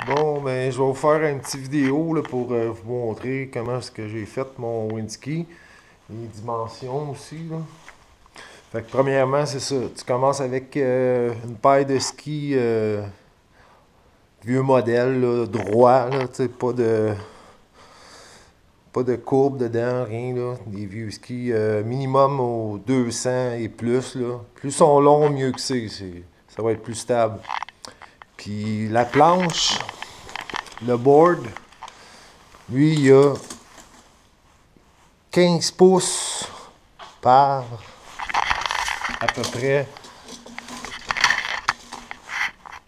Bon, ben, je vais vous faire une petite vidéo là, pour vous montrer comment est-ce que j'ai fait mon Winski. Les dimensions aussi, là. Fait que premièrement, c'est ça. Tu commences avec une paire de skis vieux modèle, là, droit, là, tu sais, pas de courbe dedans, rien, là. Des vieux skis minimum aux 200 et plus, là. Plus ils sont longs, mieux que ça va être plus stable. Puis la planche, le board, lui, il a 15 pouces par à peu près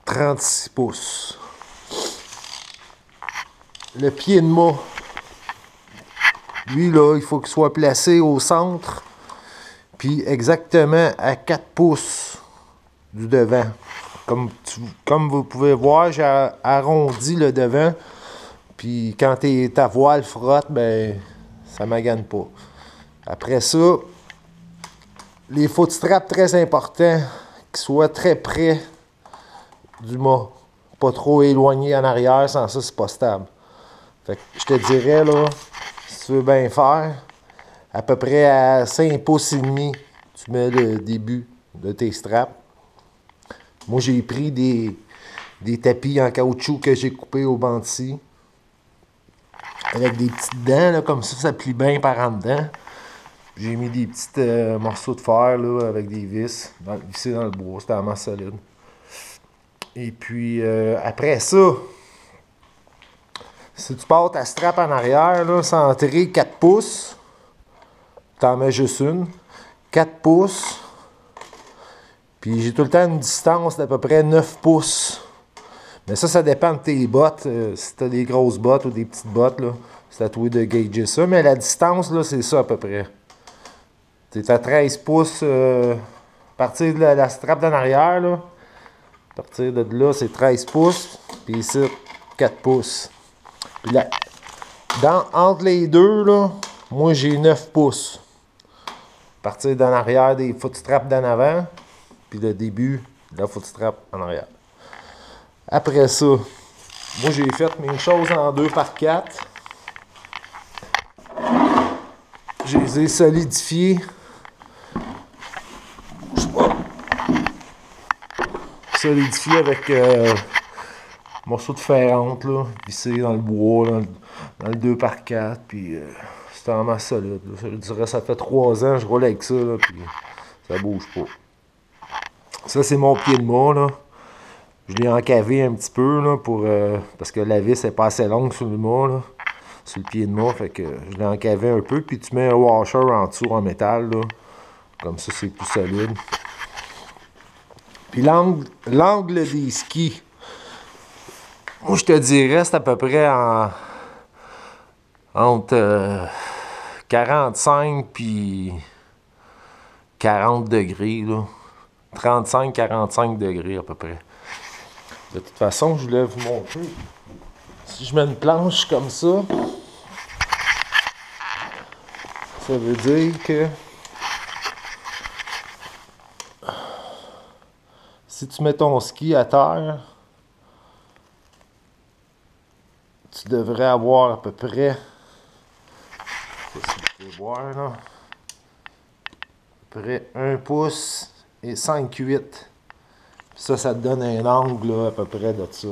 36 pouces. Le pied de mât, lui, là, il faut qu'il soit placé au centre, puis exactement à 4 pouces du devant. Comme vous pouvez voir, j'ai arrondi le devant, puis quand ta voile frotte, ben, ça magane pas. Après ça, les footstraps très importants, qu'ils soient très près du mât. Pas trop éloignés en arrière, sans ça, c'est pas stable. Fait que je te dirais, là, si tu veux bien faire, à peu près à 5 pouces et demi, tu mets le début de tes straps. Moi, j'ai pris des tapis en caoutchouc que j'ai coupés au banc de scie. Avec des petites dents, là, comme ça plie bien par en dedans. J'ai mis des petits morceaux de fer là, avec des vis, vissés dans le bois, c'était vraiment solide. Et puis, après ça, si tu pars ta strap en arrière, là, centrée 4 pouces, t'en mets juste une, 4 pouces, puis j'ai tout le temps une distance d'à peu près 9 pouces. Mais ça dépend de tes bottes. Si tu as des grosses bottes ou des petites bottes, là, c'est à toi de gager ça. Mais la distance, là, c'est ça à peu près. Tu es à 13 pouces à partir de la strap d'en arrière. Là. À partir de là, c'est 13 pouces. Puis ici, 4 pouces. Puis là, entre les deux, là, moi, j'ai 9 pouces. À partir d'en arrière des footstraps d'en avant. Puis le début de la footstrap en arrière. Après ça, moi j'ai fait mes choses en 2x4. Je les ai solidifiées. Je sais pas. Solidifiées avec un morceau de ferrante, là, vissé dans le bois, dans le 2x4. Puis c'est vraiment solide. Là. Je dirais ça fait 3 ans que je roule avec ça, là, puis ça bouge pas. Ça, c'est mon pied de mât, là. Je l'ai encavé un petit peu, là, parce que la vis n'est pas assez longue sur le mât, là, sur le pied de mât. Fait que je l'ai encavé un peu, puis tu mets un washer en dessous en métal, là. Comme ça, c'est plus solide. Puis l'angle des skis, moi, je te dirais, c'est à peu près entre 45 puis 40 degrés, là. 35-45 degrés à peu près. De toute façon, je voulais vous montrer. Si je mets une planche comme ça veut dire que si tu mets ton ski à terre, tu devrais avoir à peu près, si tu peux voir là, à peu près 1 pouce et 5/8. Ça te donne un angle là, à peu près de ça,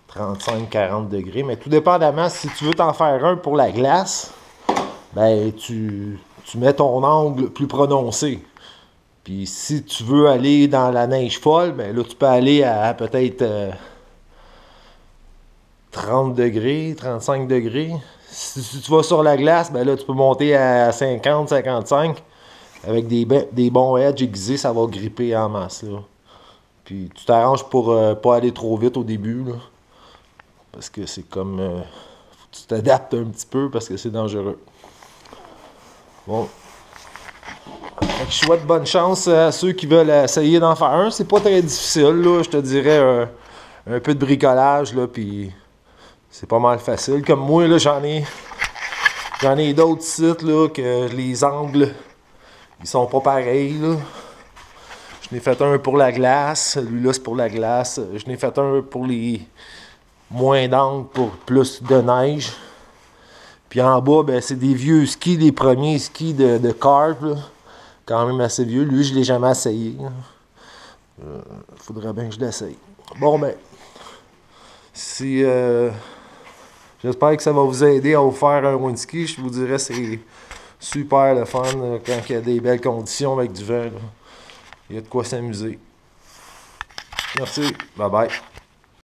35-40 degrés. Mais tout dépendamment, si tu veux t'en faire un pour la glace, ben tu mets ton angle plus prononcé. Puis si tu veux aller dans la neige folle, ben là tu peux aller à peut-être 30 degrés, 35 degrés. Si tu vas sur la glace, ben là tu peux monter à 50-55. Avec des bons edges aiguisés, ça va gripper en masse là. Puis tu t'arranges pour pas aller trop vite au début, là. Parce que c'est comme... faut que tu t'adaptes un petit peu parce que c'est dangereux. Bon. Fait que je souhaite bonne chance à ceux qui veulent essayer d'en faire un. C'est pas très difficile, là. Je te dirais un peu de bricolage, là, puis c'est pas mal facile. Comme moi, là, j'en ai d'autres sites, là, que les angles, ils sont pas pareils, là. Je n'ai fait un pour la glace. Celui-là, c'est pour la glace. Je n'ai fait un pour les moins d'angle pour plus de neige. Puis en bas, ben, c'est des vieux skis, les premiers skis de Carve, là. Quand même assez vieux. Lui, je l'ai jamais essayé. Faudrait bien que je l'essaye. Bon, ben, si... j'espère que ça va vous aider à vous faire un wind ski. Je vous dirais c'est super le fun quand il y a des belles conditions avec du vent. Là. Il y a de quoi s'amuser. Merci. Bye bye.